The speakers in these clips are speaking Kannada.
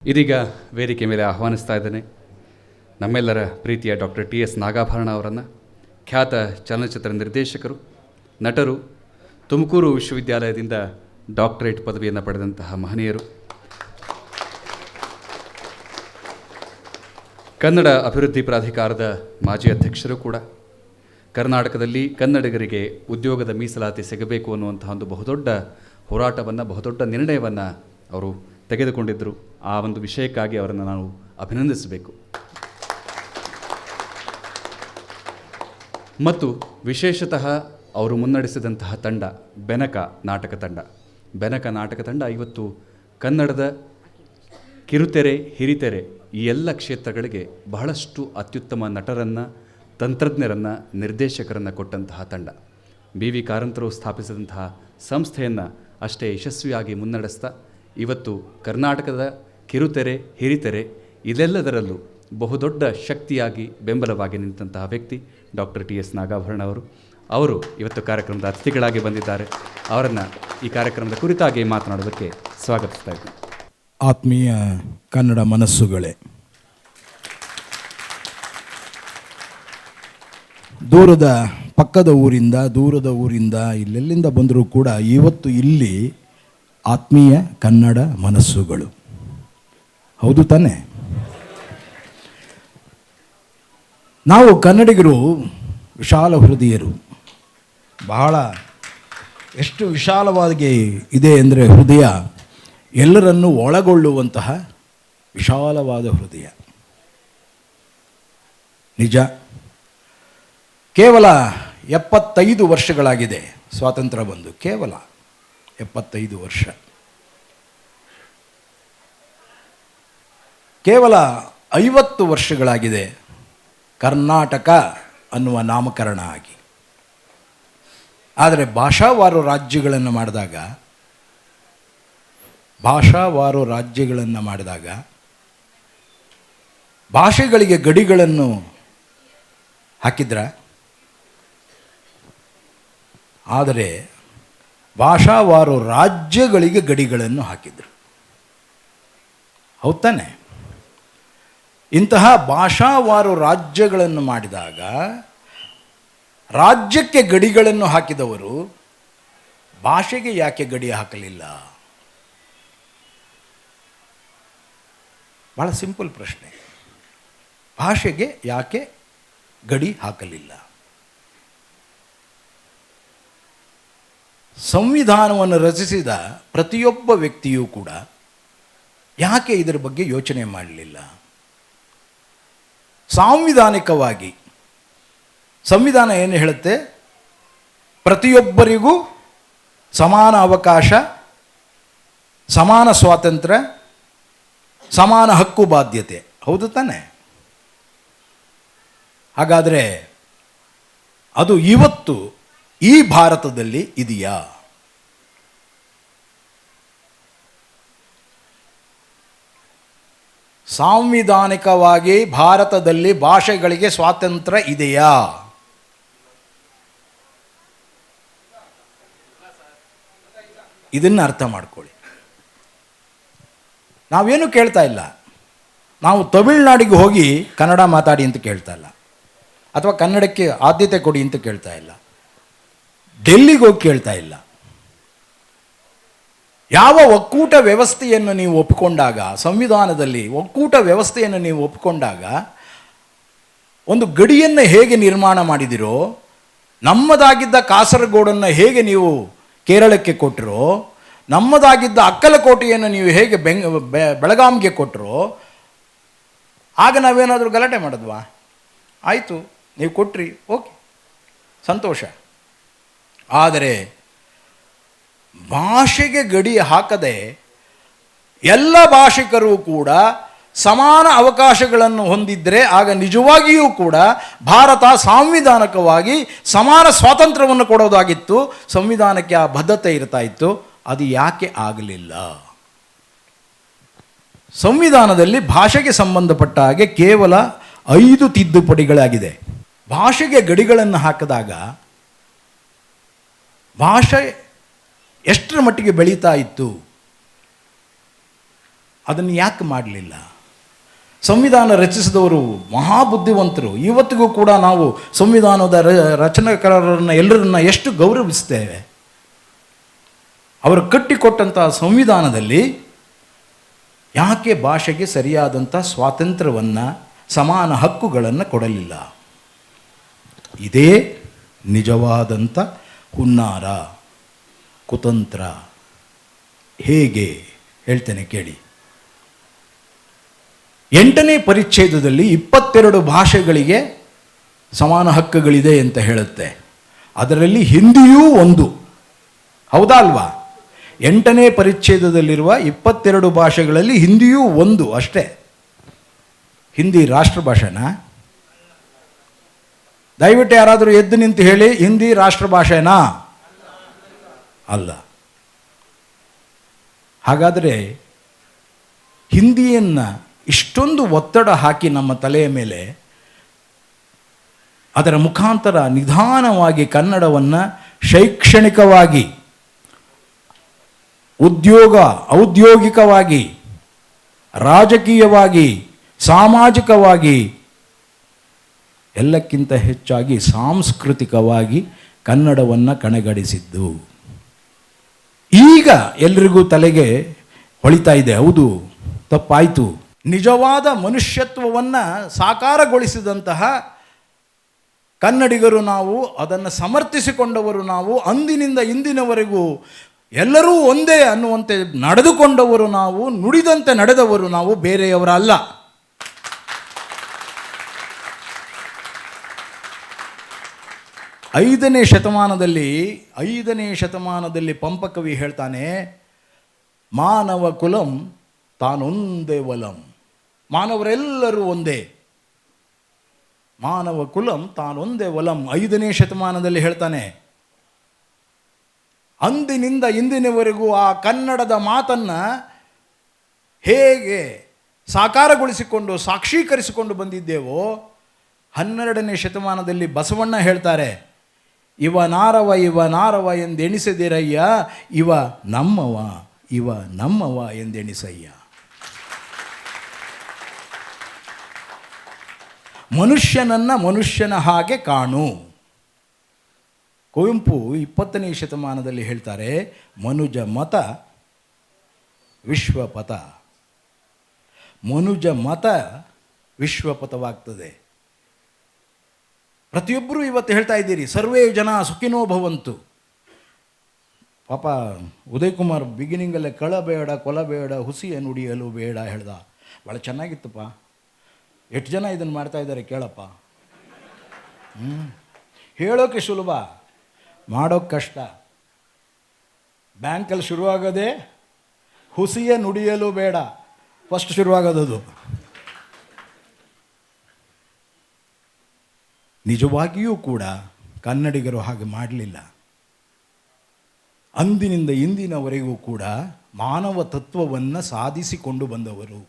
ಇದೀಗ ವೇದಿಕೆ ಮೇಲೆ ಆಹ್ವಾನಿಸ್ತಾ ಇದ್ದೇನೆ ನಮ್ಮೆಲ್ಲರ ಪ್ರೀತಿಯ ಡಾಕ್ಟರ್ ಟಿ.ಎಸ್. ನಾಗಾಭರಣ ಅವರನ್ನು. ಖ್ಯಾತ ಚಲನಚಿತ್ರ ನಿರ್ದೇಶಕರು, ನಟರು, ತುಮಕೂರು ವಿಶ್ವವಿದ್ಯಾಲಯದಿಂದ ಡಾಕ್ಟರೇಟ್ ಪದವಿಯನ್ನು ಪಡೆದಂತಹ ಮಹನೀಯರು, ಕನ್ನಡ ಅಭಿವೃದ್ಧಿ ಪ್ರಾಧಿಕಾರದ ಮಾಜಿ ಅಧ್ಯಕ್ಷರು ಕೂಡ. ಕರ್ನಾಟಕದಲ್ಲಿ ಕನ್ನಡಿಗರಿಗೆ ಉದ್ಯೋಗದ ಮೀಸಲಾತಿ ಸಿಗಬೇಕು ಅನ್ನುವಂತಹ ಒಂದು ಬಹುದೊಡ್ಡ ಹೋರಾಟವನ್ನು, ಬಹುದೊಡ್ಡ ನಿರ್ಣಯವನ್ನು ಅವರು ತೆಗೆದುಕೊಂಡಿದ್ದರು. ಆ ಒಂದು ವಿಷಯಕ್ಕಾಗಿ ಅವರನ್ನು ನಾವು ಅಭಿನಂದಿಸಬೇಕು. ಮತ್ತು ವಿಶೇಷತಃ ಅವರು ಮುನ್ನಡೆಸಿದಂತಹ ತಂಡ ಬೆನಕ ನಾಟಕ ತಂಡ. ಬೆನಕ ನಾಟಕ ತಂಡ ಇವತ್ತು ಕನ್ನಡದ ಕಿರುತೆರೆ, ಹಿರಿತೆರೆ ಈ ಎಲ್ಲ ಕ್ಷೇತ್ರಗಳಿಗೆ ಬಹಳಷ್ಟು ಅತ್ಯುತ್ತಮ ನಟರನ್ನು, ತಂತ್ರಜ್ಞರನ್ನು, ನಿರ್ದೇಶಕರನ್ನು ಕೊಟ್ಟಂತಹ ತಂಡ. ಬಿ ವಿ ಕಾರಂತರು ಸ್ಥಾಪಿಸಿದಂತಹ ಸಂಸ್ಥೆಯನ್ನು ಅಷ್ಟೇ ಯಶಸ್ವಿಯಾಗಿ ಮುನ್ನಡೆಸ್ತಾ ಇವತ್ತು ಕರ್ನಾಟಕದ ಕಿರುತೆರೆ, ಹಿರಿತೆರೆ ಇದೆಲ್ಲದರಲ್ಲೂ ಬಹುದೊಡ್ಡ ಶಕ್ತಿಯಾಗಿ, ಬೆಂಬಲವಾಗಿ ನಿಂತಹ ವ್ಯಕ್ತಿ ಡಾಕ್ಟರ್ ಟಿ.ಎಸ್. ನಾಗಾಭರಣ ಅವರು ಇವತ್ತು ಕಾರ್ಯಕ್ರಮದ ಅತಿಥಿಗಳಾಗಿ ಬಂದಿದ್ದಾರೆ. ಅವರನ್ನು ಈ ಕಾರ್ಯಕ್ರಮದ ಕುರಿತಾಗಿ ಮಾತನಾಡೋದಕ್ಕೆ ಸ್ವಾಗತಿಸ್ತಾ ಇದ್ದೀನಿ. ಆತ್ಮೀಯ ಕನ್ನಡ ಮನಸ್ಸುಗಳೇ, ಪಕ್ಕದ ಊರಿಂದ ಇಲ್ಲೆಲ್ಲಿಂದ ಬಂದರೂ ಕೂಡ ಇವತ್ತು ಇಲ್ಲಿ ಆತ್ಮೀಯ ಕನ್ನಡ ಮನಸ್ಸುಗಳು, ಹೌದು ತಾನೆ? ನಾವು ಕನ್ನಡಿಗರು ವಿಶಾಲ ಹೃದಯರು. ಬಹಳ ಎಷ್ಟು ವಿಶಾಲವಾಗಿ ಇದೆ ಅಂದರೆ ಹೃದಯ, ಎಲ್ಲರನ್ನೂ ಒಳಗೊಳ್ಳುವಂತಹ ವಿಶಾಲವಾದ ಹೃದಯ. ನಿಜ. ಕೇವಲ 75 ವರ್ಷಗಳಾಗಿದೆ ಸ್ವಾತಂತ್ರ್ಯ ಬಂದು, ಕೇವಲ 75 ವರ್ಷ. ಕೇವಲ 50 ವರ್ಷಗಳಾಗಿದೆ ಕರ್ನಾಟಕ ಅನ್ನುವ ನಾಮಕರಣ ಆಗಿ. ಆದರೆ ಭಾಷಾವಾರು ರಾಜ್ಯಗಳನ್ನು ಮಾಡಿದಾಗ ಭಾಷೆಗಳಿಗೆ ಗಡಿಗಳನ್ನು ಹಾಕಿದ್ರ? ಆದರೆ ಭಾಷಾವಾರು ರಾಜ್ಯಗಳಿಗೆ ಗಡಿಗಳನ್ನು ಹಾಕಿದ್ರು, ಹೌದು ತಾನೆ? ಇಂತಹ ಭಾಷಾವಾರು ರಾಜ್ಯಗಳನ್ನು ಮಾಡಿದಾಗ ರಾಜ್ಯಕ್ಕೆ ಗಡಿಗಳನ್ನು ಹಾಕಿದವರು ಭಾಷೆಗೆ ಯಾಕೆ ಗಡಿ ಹಾಕಲಿಲ್ಲ? ಬಹಳ ಸಿಂಪಲ್ ಪ್ರಶ್ನೆ. ಭಾಷೆಗೆ ಯಾಕೆ ಗಡಿ ಹಾಕಲಿಲ್ಲ? ಸಂವಿಧಾನವನ್ನು ರಚಿಸಿದ ಪ್ರತಿಯೊಬ್ಬ ವ್ಯಕ್ತಿಯೂ ಕೂಡ ಯಾಕೆ ಇದರ ಬಗ್ಗೆ ಯೋಚನೆ ಮಾಡಲಿಲ್ಲ? ಸಾಂವಿಧಾನಿಕವಾಗಿ ಸಂವಿಧಾನ ಏನು ಹೇಳುತ್ತೆ? ಪ್ರತಿಯೊಬ್ಬರಿಗೂ ಸಮಾನ ಅವಕಾಶ, ಸಮಾನ ಸ್ವಾತಂತ್ರ್ಯ, ಸಮಾನ ಹಕ್ಕು ಬಾಧ್ಯತೆ, ಹೌದು ತಾನೆ? ಹಾಗಾದರೆ ಅದು ಇವತ್ತು ಈ ಭಾರತದಲ್ಲಿ ಇದೆಯಾ? ಸಾಂವಿಧಾನಿಕವಾಗಿ ಭಾರತದಲ್ಲಿ ಭಾಷೆಗಳಿಗೆ ಸ್ವಾತಂತ್ರ್ಯ ಇದೆಯಾ? ಇದನ್ನು ಅರ್ಥ ಮಾಡ್ಕೊಳ್ಳಿ. ನಾವೇನು ಕೇಳ್ತಾ ಇಲ್ಲ. ನಾವು ತಮಿಳುನಾಡಿಗೆ ಹೋಗಿ ಕನ್ನಡ ಮಾತಾಡಿ ಅಂತ ಕೇಳ್ತಾ ಇಲ್ಲ, ಅಥವಾ ಕನ್ನಡಕ್ಕೆ ಆದ್ಯತೆ ಕೊಡಿ ಅಂತ ಕೇಳ್ತಾ ಇಲ್ಲ, ಡೆಲ್ಲಿಗೆ ಹೋಗಿ ಕೇಳ್ತಾ ಇಲ್ಲ. ಯಾವ ಒಕ್ಕೂಟ ವ್ಯವಸ್ಥೆಯನ್ನು ನೀವು ಒಪ್ಪಿಕೊಂಡಾಗ, ಸಂವಿಧಾನದಲ್ಲಿ ಒಕ್ಕೂಟ ವ್ಯವಸ್ಥೆಯನ್ನು ನೀವು ಒಪ್ಪಿಕೊಂಡಾಗ ಒಂದು ಗಡಿಯನ್ನು ಹೇಗೆ ನಿರ್ಮಾಣ ಮಾಡಿದಿರೋ, ನಮ್ಮದಾಗಿದ್ದ ಕಾಸರಗೋಡನ್ನು ಹೇಗೆ ನೀವು ಕೇರಳಕ್ಕೆ ಕೊಟ್ಟರೋ, ನಮ್ಮದಾಗಿದ್ದ ಅಕ್ಕಲಕೋಟೆಯನ್ನು ನೀವು ಹೇಗೆ ಬೆಳಗಾಂಗೆ ಕೊಟ್ಟರೋ, ಆಗ ನಾವೇನಾದರೂ ಗಲಾಟೆ ಮಾಡಿದ್ವಾ? ಆಯಿತು, ನೀವು ಕೊಟ್ರಿ, ಓಕೆ, ಸಂತೋಷ. ಆದರೆ ಭಾಷೆಗೆ ಗಡಿ ಹಾಕದೆ ಎಲ್ಲ ಭಾಷಿಕರು ಕೂಡ ಸಮಾನ ಅವಕಾಶಗಳನ್ನು ಹೊಂದಿದ್ದರೆ ಆಗ ನಿಜವಾಗಿಯೂ ಕೂಡ ಭಾರತ ಸಾಂವಿಧಾನಿಕವಾಗಿ ಸಮಾನ ಸ್ವಾತಂತ್ರ್ಯವನ್ನು ಕೊಡೋದಾಗಿತ್ತು, ಸಂವಿಧಾನಕ್ಕೆ ಆ ಬದ್ಧತೆ ಇರ್ತಾ ಇತ್ತು. ಅದು ಯಾಕೆ ಆಗಲಿಲ್ಲ? ಸಂವಿಧಾನದಲ್ಲಿ ಭಾಷೆಗೆ ಸಂಬಂಧಪಟ್ಟ ಹಾಗೆ ಕೇವಲ 5 ತಿದ್ದುಪಡಿಗಳಾಗಿದೆ. ಭಾಷೆಗೆ ಗಡಿಗಳನ್ನು ಹಾಕಿದಾಗ ಭಾಷೆ ಎಷ್ಟರ ಮಟ್ಟಿಗೆ ಬೆಳೀತಾ ಇತ್ತು? ಅದನ್ನು ಯಾಕೆ ಮಾಡಲಿಲ್ಲ? ಸಂವಿಧಾನ ರಚಿಸಿದವರು ಮಹಾಬುದ್ಧಿವಂತರು. ಇವತ್ತಿಗೂ ಕೂಡ ನಾವು ಸಂವಿಧಾನದ ರಚನಾಕಾರರನ್ನು ಎಲ್ಲರನ್ನ ಎಷ್ಟು ಗೌರವಿಸ್ತೇವೆ. ಅವರು ಕಟ್ಟಿಕೊಟ್ಟಂತಹ ಸಂವಿಧಾನದಲ್ಲಿ ಯಾಕೆ ಭಾಷೆಗೆ ಸರಿಯಾದಂಥ ಸ್ವಾತಂತ್ರ್ಯವನ್ನು, ಸಮಾನ ಹಕ್ಕುಗಳನ್ನು ಕೊಡಲಿಲ್ಲ? ಇದೇ ನಿಜವಾದಂಥ ಹುನ್ನಾರ, ಕುತಂತ್ರ. ಹೇಗೆ ಹೇಳ್ತೇನೆ ಕೇಳಿ. 8ನೇ ಪರಿಚ್ಛೇದದಲ್ಲಿ 22 ಭಾಷೆಗಳಿಗೆ ಸಮಾನ ಹಕ್ಕುಗಳಿದೆ ಅಂತ ಹೇಳುತ್ತೆ. ಅದರಲ್ಲಿ ಹಿಂದಿಯೂ ಒಂದು. ಹೌದಾ ಅಲ್ವಾ? 8ನೇ ಪರಿಚ್ಛೇದದಲ್ಲಿರುವ 22 ಭಾಷೆಗಳಲ್ಲಿ ಹಿಂದಿಯೂ ಒಂದು ಅಷ್ಟೇ. ಹಿಂದಿ ರಾಷ್ಟ್ರ ಭಾಷೆನಾ? ದಯವಿಟ್ಟು ಯಾರಾದರೂ ಎದ್ದು ನಿಂತು ಹೇಳಿ, ಹಿಂದಿ ರಾಷ್ಟ್ರ ಭಾಷೆನಾ? ಅಲ್ಲ. ಹಾಗಾದರೆ ಹಿಂದಿಯನ್ನು ಇಷ್ಟೊಂದು ಒತ್ತಡ ಹಾಕಿ ನಮ್ಮ ತಲೆಯ ಮೇಲೆ, ಅದರ ಮುಖಾಂತರ ನಿಧಾನವಾಗಿ ಕನ್ನಡವನ್ನು ಶೈಕ್ಷಣಿಕವಾಗಿ, ಔದ್ಯೋಗಿಕವಾಗಿ, ರಾಜಕೀಯವಾಗಿ, ಸಾಮಾಜಿಕವಾಗಿ, ಎಲ್ಲಕ್ಕಿಂತ ಹೆಚ್ಚಾಗಿ ಸಾಂಸ್ಕೃತಿಕವಾಗಿ ಕನ್ನಡವನ್ನು ಕಣಗಡಿಸಿದ್ದು ಈಗ ಎಲ್ರಿಗೂ ತಲೆಗೆ ಹೊಳಿತಾ ಇದೆ. ಹೌದು, ತಪ್ಪಾಯಿತು. ನಿಜವಾದ ಮನುಷ್ಯತ್ವವನ್ನು ಸಾಕಾರಗೊಳಿಸಿದಂತಹ ಕನ್ನಡಿಗರು ನಾವು, ಅದನ್ನು ಸಮರ್ಥಿಸಿಕೊಂಡವರು ನಾವು, ಅಂದಿನಿಂದ ಇಂದಿನವರೆಗೂ ಎಲ್ಲರೂ ಒಂದೇ ಅನ್ನುವಂತೆ ನಡೆದುಕೊಂಡವರು ನಾವು, ನುಡಿದಂತೆ ನಡೆದವರು ನಾವು, ಬೇರೆಯವರಲ್ಲ. ಐದನೇ ಶತಮಾನದಲ್ಲಿ ಪಂಪಕವಿ ಹೇಳ್ತಾನೆ, ಮಾನವ ಕುಲಂ ತಾನೊಂದೇ ವಲಂ. ಮಾನವರೆಲ್ಲರೂ ಒಂದೇ. ಮಾನವ ಕುಲಂ ತಾನೊಂದೇ ವಲಂ. 5ನೇ ಶತಮಾನದಲ್ಲಿ ಹೇಳ್ತಾನೆ. ಅಂದಿನಿಂದ ಇಂದಿನವರೆಗೂ ಆ ಕನ್ನಡದ ಮಾತನ್ನು ಹೇಗೆ ಸಾಕಾರಗೊಳಿಸಿಕೊಂಡು ಸಾಕ್ಷೀಕರಿಸಿಕೊಂಡು ಬಂದಿದ್ದೇವೋ, 12ನೇ ಶತಮಾನದಲ್ಲಿ ಬಸವಣ್ಣ ಹೇಳ್ತಾರೆ, ಇವ ನಾರವ ಎಂದೆಣಿಸದಿರಯ್ಯ, ಇವ ನಮ್ಮವ ಎಂದೆಣಿಸಯ್ಯ. ಮನುಷ್ಯನನ್ನು ಮನುಷ್ಯನ ಹಾಗೆ ಕಾಣು. ಕುವೆಂಪು 20ನೇ ಶತಮಾನದಲ್ಲಿ ಹೇಳ್ತಾರೆ, ಮನುಜ ಮತ ವಿಶ್ವಪಥ. ಮನುಜ ಮತ ವಿಶ್ವಪಥವಾಗ್ತದೆ. ಪ್ರತಿಯೊಬ್ಬರೂ ಇವತ್ತು ಹೇಳ್ತಾ ಇದ್ದೀರಿ, ಸರ್ವೇ ಜನ ಸುಖಿನೋ ಭವಂತು. ಪಾಪ ಉದಯ್ ಕುಮಾರ್ ಬಿಗಿನಿಂಗಲ್ಲೇ ಕಳಬೇಡ, ಕೊಲಬೇಡ, ಹುಸಿಯ ನುಡಿಯಲು ಬೇಡ ಹೇಳ್ದ. ಭಾಳ ಚೆನ್ನಾಗಿತ್ತಪ್ಪ. ಎಷ್ಟು ಜನ ಇದನ್ನು ಮಾಡ್ತಾ ಇದ್ದಾರೆ ಕೇಳಪ್ಪ. ಹೇಳೋಕೆ ಸುಲಭ, ಮಾಡೋಕ್ಕೆ ಕಷ್ಟ. ಬ್ಯಾಂಕಲ್ಲಿ ಶುರುವಾಗೋದೇ ಹುಸಿಯ ನುಡಿಯಲು ಬೇಡ, ಫಸ್ಟ್ ಶುರುವಾಗೋದದು. ನಿಜವಾಗಿಯೂ ಕೂಡ ಕನ್ನಡಿಗರು ಹಾಗೆ ಮಾಡಲಿಲ್ಲ. ಅಂದಿನಿಂದ ಇಂದಿನವರೆಗೂ ಕೂಡ ಮಾನವ ತತ್ವವನ್ನು ಸಾಧಿಸಿಕೊಂಡು ಬಂದವರು,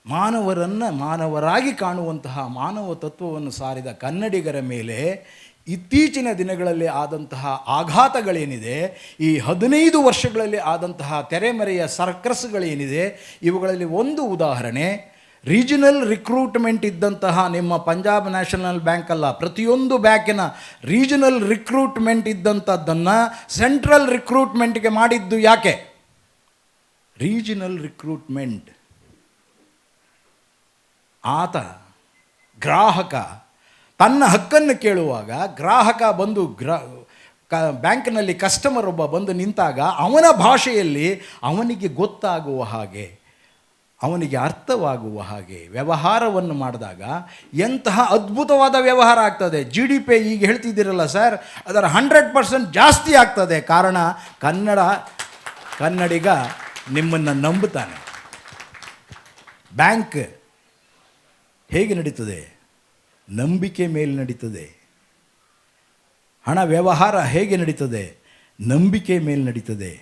ಮಾನವರನ್ನು ಮಾನವರಾಗಿ ಕಾಣುವಂತಹ ಮಾನವ ತತ್ವವನ್ನು ಸಾರಿದ ಕನ್ನಡಿಗರ ಮೇಲೆ ಇತ್ತೀಚಿನ ದಿನಗಳಲ್ಲಿ ಆದಂತಹ ಆಘಾತಗಳೇನಿದೆ, ಈ 15 ವರ್ಷಗಳಲ್ಲಿ ಆದಂತಹ ತೆರೆಮರೆಯ ಸರ್ಕಸ್ಗಳೇನಿದೆ, ಇವುಗಳಲ್ಲಿ ಒಂದು ಉದಾಹರಣೆ, ರೀಜನಲ್ ರಿಕ್ರೂಟ್ಮೆಂಟ್ ಇದ್ದಂತಹ ನಿಮ್ಮ ಪಂಜಾಬ್ ನ್ಯಾಷನಲ್ ಬ್ಯಾಂಕ್ ಅಲ್ಲ, ಪ್ರತಿಯೊಂದು ಬ್ಯಾಂಕಿನ ರೀಜನಲ್ ರಿಕ್ರೂಟ್ಮೆಂಟ್ ಇದ್ದಂಥದ್ದನ್ನು ಸೆಂಟ್ರಲ್ ರಿಕ್ರೂಟ್ಮೆಂಟ್ಗೆ ಮಾಡಿದ್ದು ಯಾಕೆ? Regional recruitment. ಆತ ಗ್ರಾಹಕ ತನ್ನ ಹಕ್ಕನ್ನು ಕೇಳುವಾಗ, ಗ್ರಾಹಕ ಬಂದು ಬ್ಯಾಂಕ್ನಲ್ಲಿ ಕಸ್ಟಮರ್ ಒಬ್ಬ ಬಂದು ನಿಂತಾಗ ಅವನ ಭಾಷೆಯಲ್ಲಿ ಅವನಿಗೆ ಗೊತ್ತಾಗುವ ಹಾಗೆ, ಅವನಿಗೆ ಅರ್ಥವಾಗುವ ಹಾಗೆ ವ್ಯವಹಾರವನ್ನು ಮಾಡಿದಾಗ ಎಂತಹ ಅದ್ಭುತವಾದ ವ್ಯವಹಾರ ಆಗ್ತದೆ. GDP ಈಗ ಹೇಳ್ತಿದ್ದೀರಲ್ಲ ಸರ್, ಅದರ 100% ಜಾಸ್ತಿ ಆಗ್ತದೆ. ಕಾರಣ ಕನ್ನಡಿಗ ನಿಮ್ಮನ್ನು ನಂಬುತ್ತಾನೆ. ಬ್ಯಾಂಕ್ ಹೇಗೆ ನಡೀತದೆ? ನಂಬಿಕೆ ಮೇಲೆ ನಡೀತದೆ. ಹಣ ವ್ಯವಹಾರ ಹೇಗೆ ನಡೀತದೆ? ನಂಬಿಕೆ ಮೇಲೆ ನಡೀತದೆ.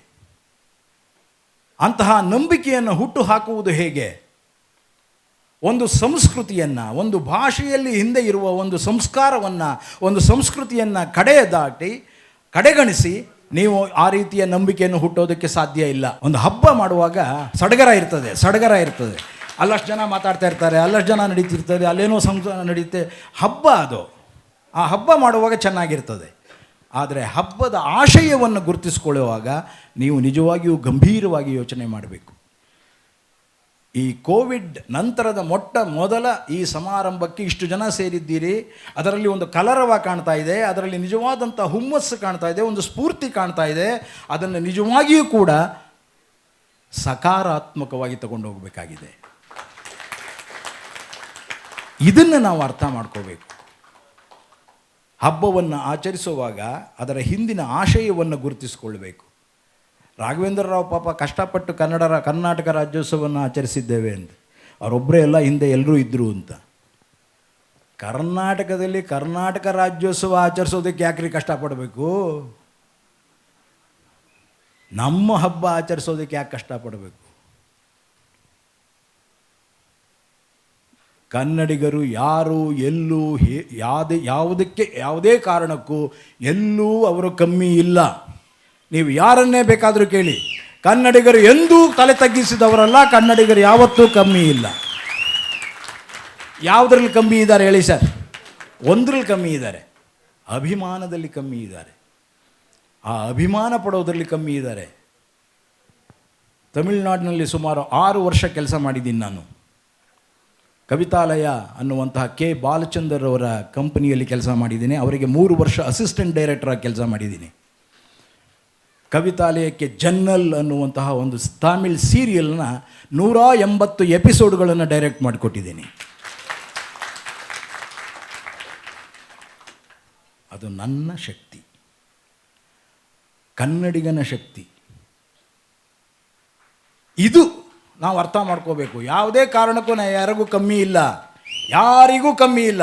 ಅಂತಹ ನಂಬಿಕೆಯನ್ನು ಹುಟ್ಟು ಹಾಕುವುದು ಹೇಗೆ? ಒಂದು ಸಂಸ್ಕೃತಿಯನ್ನು, ಒಂದು ಭಾಷೆಯಲ್ಲಿ ಹಿಂದೆ ಇರುವ ಒಂದು ಸಂಸ್ಕಾರವನ್ನು, ಒಂದು ಸಂಸ್ಕೃತಿಯನ್ನು ಕಡೆಗಣಿಸಿ ನೀವು ಆ ರೀತಿಯ ನಂಬಿಕೆಯನ್ನು ಹುಟ್ಟೋದಕ್ಕೆ ಸಾಧ್ಯ ಇಲ್ಲ. ಒಂದು ಹಬ್ಬ ಮಾಡುವಾಗ ಸಡಗರ ಇರ್ತದೆ. ಅಲ್ಲಷ್ಟು ಜನ ಮಾತಾಡ್ತಾ ಇರ್ತಾರೆ, ಅಲ್ಲಷ್ಟು ಜನ ನಡೀತಿರ್ತದೆ, ಅಲ್ಲೇನೋ ಸಂಸಾರ ನಡೀತೆ. ಹಬ್ಬ ಅದು. ಆ ಹಬ್ಬ ಮಾಡುವಾಗ ಚೆನ್ನಾಗಿರ್ತದೆ. ಆದರೆ ಹಬ್ಬದ ಆಶಯವನ್ನು ಗುರುತಿಸಿಕೊಳ್ಳುವಾಗ ನೀವು ನಿಜವಾಗಿಯೂ ಗಂಭೀರವಾಗಿ ಯೋಚನೆ ಮಾಡಬೇಕು. ಈ ಕೋವಿಡ್ ನಂತರದ ಮೊದಲ ಈ ಸಮಾರಂಭಕ್ಕೆ ಇಷ್ಟು ಜನ ಸೇರಿದ್ದೀರಿ. ಅದರಲ್ಲಿ ಒಂದು ಕಲರವ ಕಾಣ್ತಾ ಇದೆ, ಅದರಲ್ಲಿ ನಿಜವಾದಂಥ ಹುಮ್ಮಸ್ಸು ಕಾಣ್ತಾ ಇದೆ, ಒಂದು ಸ್ಫೂರ್ತಿ ಕಾಣ್ತಾ ಇದೆ. ಅದನ್ನು ನಿಜವಾಗಿಯೂ ಕೂಡ ಸಕಾರಾತ್ಮಕವಾಗಿ ತಗೊಂಡು ಹೋಗಬೇಕಾಗಿದೆ. ಇದನ್ನು ನಾವು ಅರ್ಥ ಮಾಡ್ಕೋಬೇಕು. ಹಬ್ಬವನ್ನು ಆಚರಿಸುವಾಗ ಅದರ ಹಿಂದಿನ ಆಶಯವನ್ನು ಗುರುತಿಸಿಕೊಳ್ಬೇಕು. ರಾಘವೇಂದ್ರ ರಾವ್ ಪಾಪ ಕಷ್ಟಪಟ್ಟು ಕರ್ನಾಟಕ ರಾಜ್ಯೋತ್ಸವವನ್ನು ಆಚರಿಸಿದ್ದೇವೆ ಅಂತ. ಅವರೊಬ್ಬರೇ ಎಲ್ಲ, ಹಿಂದೆ ಎಲ್ಲರೂ ಇದ್ದರು ಅಂತ. ಕರ್ನಾಟಕದಲ್ಲಿ ಕರ್ನಾಟಕ ರಾಜ್ಯೋತ್ಸವ ಆಚರಿಸೋದಕ್ಕೆ ಯಾಕ್ರಿ ಕಷ್ಟಪಡಬೇಕು? ನಮ್ಮ ಹಬ್ಬ ಆಚರಿಸೋದಕ್ಕೆ ಯಾಕೆ ಕಷ್ಟಪಡಬೇಕು? ಕನ್ನಡಿಗರು ಯಾರು ಎಲ್ಲೂ ಯಾವುದೇ ಕಾರಣಕ್ಕೂ ಎಲ್ಲೂ ಅವರು ಕಮ್ಮಿ ಇಲ್ಲ. ನೀವು ಯಾರನ್ನೇ ಬೇಕಾದರೂ ಕೇಳಿ, ಕನ್ನಡಿಗರು ಎಂದೂ ತಲೆ ತಗ್ಗಿಸಿದವರಲ್ಲ. ಕನ್ನಡಿಗರು ಯಾವತ್ತೂ ಕಮ್ಮಿ ಇಲ್ಲ. ಯಾವುದ್ರಲ್ಲಿ ಕಮ್ಮಿ ಇದ್ದಾರೆ ಹೇಳಿ ಸರ್? ಒಂದರಲ್ಲಿ ಕಮ್ಮಿ ಇದ್ದಾರೆ, ಅಭಿಮಾನದಲ್ಲಿ ಕಮ್ಮಿ ಇದ್ದಾರೆ. ಆ ಅಭಿಮಾನ ಪಡೋದರಲ್ಲಿ ಕಮ್ಮಿ ಇದ್ದಾರೆ. ತಮಿಳುನಾಡಿನಲ್ಲಿ ಸುಮಾರು 6 ವರ್ಷ ಕೆಲಸ ಮಾಡಿದ್ದೀನಿ ನಾನು. ಕವಿತಾಲಯ ಅನ್ನುವಂತಹ ಕೆ ಬಾಲಚಂದರ್ ಅವರ ಕಂಪನಿಯಲ್ಲಿ ಕೆಲಸ ಮಾಡಿದ್ದೀನಿ. ಅವರಿಗೆ 3 ವರ್ಷ ಅಸಿಸ್ಟೆಂಟ್ ಡೈರೆಕ್ಟರಾಗಿ ಕೆಲಸ ಮಾಡಿದ್ದೀನಿ. ಕವಿತಾಲಯಕ್ಕೆ ಜನ್ನಲ್ ಅನ್ನುವಂತಹ ಒಂದು ತಮಿಳ್ ಸೀರಿಯಲ್ನ 180 ಎಪಿಸೋಡ್ಗಳನ್ನು ಡೈರೆಕ್ಟ್ ಮಾಡಿಕೊಟ್ಟಿದ್ದೀನಿ. ಅದು ನನ್ನ ಶಕ್ತಿ, ಕನ್ನಡಿಗನ ಶಕ್ತಿ. ಇದು ನಾವು ಅರ್ಥ ಮಾಡ್ಕೋಬೇಕು. ಯಾವುದೇ ಕಾರಣಕ್ಕೂ ನಾನು ಯಾರಿಗೂ ಕಮ್ಮಿ ಇಲ್ಲ, ಯಾರಿಗೂ ಕಮ್ಮಿ ಇಲ್ಲ.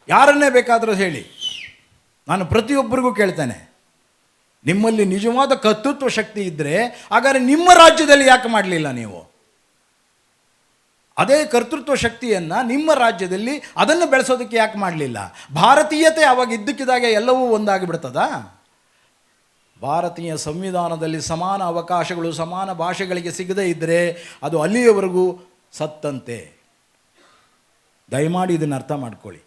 ಯಾರನ್ನೇ ಬೇಕಾದರೂ ಹೇಳಿ, ನಾನು ಪ್ರತಿಯೊಬ್ಬರಿಗೂ ಕೇಳ್ತೇನೆ, ನಿಮ್ಮಲ್ಲಿ ನಿಜವಾದ ಕರ್ತೃತ್ವ ಶಕ್ತಿ ಇದ್ದರೆ ಹಾಗಾದರೆ ನಿಮ್ಮ ರಾಜ್ಯದಲ್ಲಿ ಯಾಕೆ ಮಾಡಲಿಲ್ಲ ನೀವು? ಅದೇ ಕರ್ತೃತ್ವ ಶಕ್ತಿಯನ್ನು ನಿಮ್ಮ ರಾಜ್ಯದಲ್ಲಿ ಅದನ್ನು ಬೆಳೆಸೋದಕ್ಕೆ ಯಾಕೆ ಮಾಡಲಿಲ್ಲ? ಭಾರತೀಯತೆ ಆವಾಗ ಇದ್ದಕ್ಕಿದ್ದಾಗೆ ಎಲ್ಲವೂ ಒಂದಾಗಿಬಿಡ್ತದಾ? ಭಾರತೀಯ ಸಂವಿಧಾನದಲ್ಲಿ ಸಮಾನ ಅವಕಾಶಗಳು ಸಮಾನ ಭಾಷೆಗಳಿಗೆ ಸಿಗದೇ ಇದ್ದರೆ ಅದು ಅಲ್ಲಿಯವರೆಗೂ ಸತ್ತಂತೆ. ದಯಮಾಡಿ ಇದನ್ನು ಅರ್ಥ ಮಾಡ್ಕೊಳ್ಳಿ.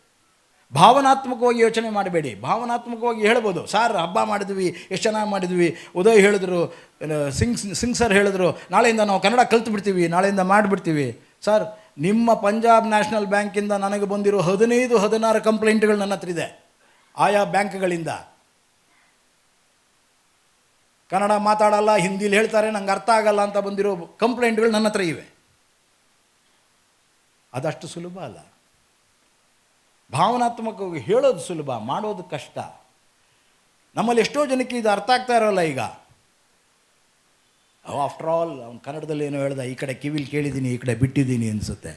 ಭಾವನಾತ್ಮಕವಾಗಿ ಯೋಚನೆ ಮಾಡಬೇಡಿ. ಭಾವನಾತ್ಮಕವಾಗಿ ಹೇಳ್ಬೋದು, ಸರ್ ಹಬ್ಬ ಮಾಡಿದ್ವಿ, ಎಷ್ಟು ಚೆನ್ನಾಗಿ ಮಾಡಿದ್ವಿ. ಉದಯ್ ಹೇಳಿದ್ರು, ಸಿಂಗ್ ಸರ್ ಹೇಳಿದ್ರು, ನಾಳೆಯಿಂದ ನಾವು ಕನ್ನಡ ಕಲ್ತು ಬಿಡ್ತೀವಿ, ನಾಳೆಯಿಂದ ಮಾಡಿಬಿಡ್ತೀವಿ. ಸರ್, ನಿಮ್ಮ ಪಂಜಾಬ್ ನ್ಯಾಷನಲ್ ಬ್ಯಾಂಕಿಂದ ನನಗೆ ಬಂದಿರೋ 15-16 ಕಂಪ್ಲೇಂಟ್ಗಳು ನನ್ನ ಹತ್ರ ಇದೆ. ಆಯಾ ಬ್ಯಾಂಕ್ಗಳಿಂದ ಕನ್ನಡ ಮಾತಾಡಲ್ಲ, ಹಿಂದಿಲಿ ಹೇಳ್ತಾರೆ, ನಂಗೆ ಅರ್ಥ ಆಗಲ್ಲ ಅಂತ ಬಂದಿರೋ ಕಂಪ್ಲೇಂಟ್ಗಳು ನನ್ನ ಹತ್ರ ಇವೆ. ಅದಷ್ಟು ಸುಲಭ ಅಲ್ಲ. ಭಾವನಾತ್ಮಕವಾಗಿ ಹೇಳೋದು ಸುಲಭ, ಮಾಡೋದು ಕಷ್ಟ. ನಮ್ಮಲ್ಲಿ ಎಷ್ಟೋ ಜನಕ್ಕೆ ಇದು ಅರ್ಥ ಆಗ್ತಾ ಇರೋಲ್ಲ ಈಗ. ಆಫ್ಟರ್ ಆಲ್ ಅವ್ನು ಕನ್ನಡದಲ್ಲಿ ಏನೋ ಹೇಳ್ದ, ಈ ಕಡೆ ಕಿವಿಲಿ ಕೇಳಿದ್ದೀನಿ, ಈ ಕಡೆ ಬಿಟ್ಟಿದ್ದೀನಿ ಅನಿಸುತ್ತೆ.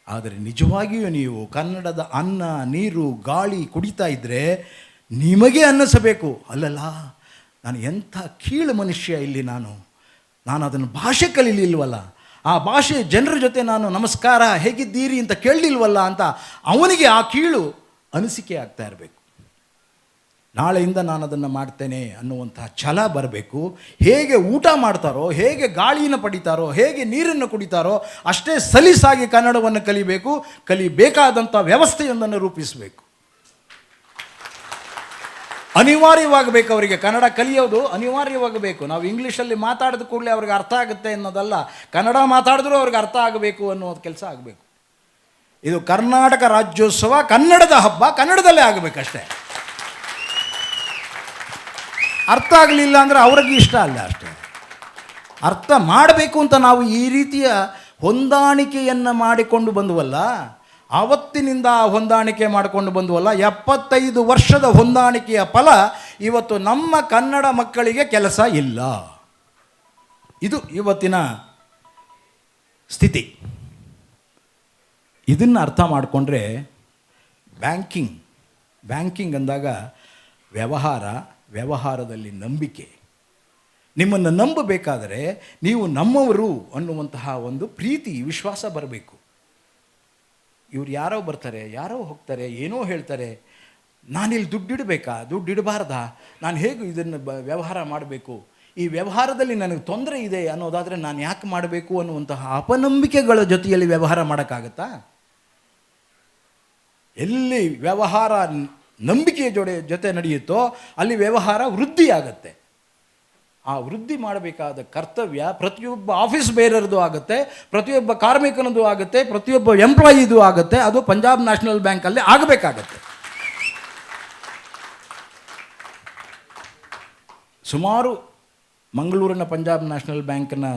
ಆದರೆ ನಿಜವಾಗಿಯೂ ನೀವು ಕನ್ನಡದ ಅನ್ನ, ನೀರು, ಗಾಳಿ ಕುಡಿತಾ ಇದ್ದರೆ ನಿಮಗೆ ಅನ್ನಿಸಬೇಕು, ಅಲ್ಲಲ್ಲ ನಾನು ಎಂಥ ಕೀಳು ಮನುಷ್ಯ ಇಲ್ಲಿ, ನಾನು ಅದನ್ನು ಭಾಷೆ ಕಲೀಲಿಲ್ವಲ್ಲ, ಆ ಭಾಷೆ ಜನರ ಜೊತೆ ನಾನು ನಮಸ್ಕಾರ ಹೇಗಿದ್ದೀರಿ ಅಂತ ಕೇಳಲಿಲ್ವಲ್ಲ ಅಂತ ಅವನಿಗೆ ಆ ಕೀಳು ಅನಿಸಿಕೆ ಆಗ್ತಾ ಇರಬೇಕು. ನಾಳೆಯಿಂದ ನಾನು ಅದನ್ನು ಮಾಡ್ತೇನೆ ಅನ್ನುವಂತಹ ಛಲ ಬರಬೇಕು. ಹೇಗೆ ಊಟ ಮಾಡ್ತಾರೋ, ಹೇಗೆ ಗಾಳಿಯನ್ನು ಪಡಿತಾರೋ, ಹೇಗೆ ನೀರನ್ನು ಕುಡಿತಾರೋ ಅಷ್ಟೇ ಸಲೀಸಾಗಿ ಕನ್ನಡವನ್ನು ಕಲಿಬೇಕು. ಕಲಿಬೇಕಾದಂಥ ವ್ಯವಸ್ಥೆಯೊಂದನ್ನು ರೂಪಿಸಬೇಕು. ಅನಿವಾರ್ಯವಾಗಬೇಕು ಅವರಿಗೆ. ಕನ್ನಡ ಕಲಿಯೋದು ಅನಿವಾರ್ಯವಾಗಬೇಕು. ನಾವು ಇಂಗ್ಲೀಷಲ್ಲಿ ಮಾತಾಡಿದ ಕೂಡಲೇ ಅವ್ರಿಗೆ ಅರ್ಥ ಆಗುತ್ತೆ ಅನ್ನೋದಲ್ಲ, ಕನ್ನಡ ಮಾತಾಡಿದ್ರೂ ಅವ್ರಿಗೆ ಅರ್ಥ ಆಗಬೇಕು ಅನ್ನೋ ಕೆಲಸ ಆಗಬೇಕು. ಇದು ಕರ್ನಾಟಕ ರಾಜ್ಯೋತ್ಸವ, ಕನ್ನಡದ ಹಬ್ಬ, ಕನ್ನಡದಲ್ಲೇ ಆಗಬೇಕಷ್ಟೇ. ಅರ್ಥ ಆಗಲಿಲ್ಲ ಅಂದರೆ ಅವ್ರಿಗೆ ಇಷ್ಟ ಅಲ್ಲ ಅಷ್ಟೇ. ಅರ್ಥ ಮಾಡಬೇಕು ಅಂತ ನಾವು ಈ ರೀತಿಯ ಹೊಂದಾಣಿಕೆಯನ್ನು ಮಾಡಿಕೊಂಡು ಬಂದುವಲ್ಲ, ಆವತ್ತಿನಿಂದ ಹೊಂದಾಣಿಕೆ ಮಾಡಿಕೊಂಡು ಬಂದುವಲ್ಲ, 75 ವರ್ಷದ ಹೊಂದಾಣಿಕೆಯ ಫಲ ಇವತ್ತು ನಮ್ಮ ಕನ್ನಡ ಮಕ್ಕಳಿಗೆ ಕೆಲಸ ಇಲ್ಲ. ಇದು ಇವತ್ತಿನ ಸ್ಥಿತಿ. ಇದನ್ನು ಅರ್ಥ ಮಾಡಿಕೊಂಡ್ರೆ ಬ್ಯಾಂಕಿಂಗ್ ಅಂದಾಗ ವ್ಯವಹಾರದಲ್ಲಿ ನಂಬಿಕೆ. ನಿಮ್ಮನ್ನು ನಂಬಬೇಕಾದರೆ ನೀವು ನಮ್ಮವರು ಅನ್ನುವಂತಹ ಒಂದು ಪ್ರೀತಿ, ವಿಶ್ವಾಸ ಬರಬೇಕು. ಇವ್ರು ಯಾರೋ ಬರ್ತಾರೆ, ಯಾರೋ ಹೋಗ್ತಾರೆ, ಏನೋ ಹೇಳ್ತಾರೆ, ನಾನಿಲ್ಲಿ ದುಡ್ಡಿಡಬೇಕಾ, ದುಡ್ಡಿಡಬಾರ್ದಾ, ನಾನು ಹೇಗೆ ಇದನ್ನು ವ್ಯವಹಾರ ಮಾಡಬೇಕು, ಈ ವ್ಯವಹಾರದಲ್ಲಿ ನನಗೆ ತೊಂದರೆ ಇದೆ ಅನ್ನೋದಾದರೆ ನಾನು ಯಾಕೆ ಮಾಡಬೇಕು ಅನ್ನುವಂತಹ ಅಪನಂಬಿಕೆಗಳ ಜೊತೆಯಲ್ಲಿ ವ್ಯವಹಾರ ಮಾಡೋಕ್ಕಾಗತ್ತಾ? ಎಲ್ಲಿ ವ್ಯವಹಾರ ನಂಬಿಕೆಯ ಜೊತೆ ನಡೆಯುತ್ತೋ ಅಲ್ಲಿ ವ್ಯವಹಾರ ವೃದ್ಧಿ ಆಗುತ್ತೆ. ಆ ವೃದ್ಧಿ ಮಾಡಬೇಕಾದ ಕರ್ತವ್ಯ ಪ್ರತಿಯೊಬ್ಬ ಆಫೀಸ್ ಬೇರರ್ದು ಆಗುತ್ತೆ, ಪ್ರತಿಯೊಬ್ಬ ಕಾರ್ಮಿಕನದು ಆಗುತ್ತೆ, ಪ್ರತಿಯೊಬ್ಬ ಎಂಪ್ಲಾಯಿದು ಆಗುತ್ತೆ. ಅದು ಪಂಜಾಬ್ ನ್ಯಾಷನಲ್ ಬ್ಯಾಂಕಲ್ಲಿ ಆಗಬೇಕಾಗತ್ತೆ. ಸುಮಾರು ಮಂಗಳೂರಿನ ಪಂಜಾಬ್ ನ್ಯಾಷನಲ್ ಬ್ಯಾಂಕ್ನ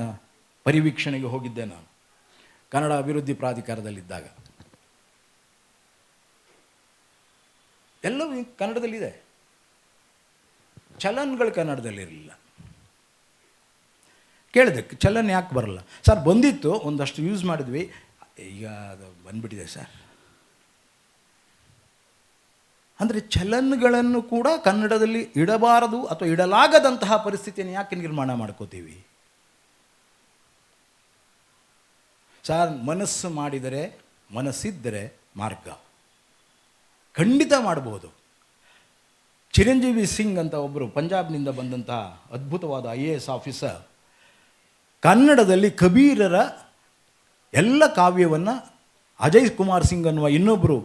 ಪರಿವೀಕ್ಷಣೆಗೆ ಹೋಗಿದ್ದೆ ನಾನು ಕನ್ನಡ ಅಭಿವೃದ್ಧಿ ಪ್ರಾಧಿಕಾರದಲ್ಲಿದ್ದಾಗ. ಎಲ್ಲವೂ ಕನ್ನಡದಲ್ಲಿದೆ, ಚಲನ್ಗಳು ಕನ್ನಡದಲ್ಲಿರಲಿಲ್ಲ. ಕೇಳಿದೆ, ಚಲನ್ ಯಾಕೆ ಬರಲ್ಲ ಸರ್? ಬಂದಿತ್ತು, ಒಂದಷ್ಟು ಯೂಸ್ ಮಾಡಿದ್ವಿ, ಈಗ ಅದು ಬಂದ್ಬಿಟ್ಟಿದೆ ಸರ್. ಅಂದರೆ ಚಲನ್ಗಳನ್ನು ಕೂಡ ಕನ್ನಡದಲ್ಲಿ ಇಡಬಾರದು ಅಥವಾ ಇಡಲಾಗದಂತಹ ಪರಿಸ್ಥಿತಿಯನ್ನು ಯಾಕೆ ನಿರ್ಮಾಣ ಮಾಡ್ಕೋತೀವಿ ಸರ್? ಮನಸ್ಸು ಮಾಡಿದರೆ, ಮನಸ್ಸಿದ್ದರೆ ಮಾರ್ಗ ಖಂಡಿತ ಮಾಡ್ಬೋದು. ಚಿರಂಜೀವಿ ಸಿಂಗ್ ಅಂತ ಒಬ್ಬರು ಪಂಜಾಬ್ನಿಂದ ಬಂದಂತಹ ಅದ್ಭುತವಾದ IAS ಆಫೀಸರ್ ಕನ್ನಡದಲ್ಲಿ ಕಬೀರರ ಎಲ್ಲ ಕಾವ್ಯವನ್ನು ಅಜಯ್ ಕುಮಾರ್ ಸಿಂಗ್ ಅನ್ನುವ ಇನ್ನೊಬ್ಬರು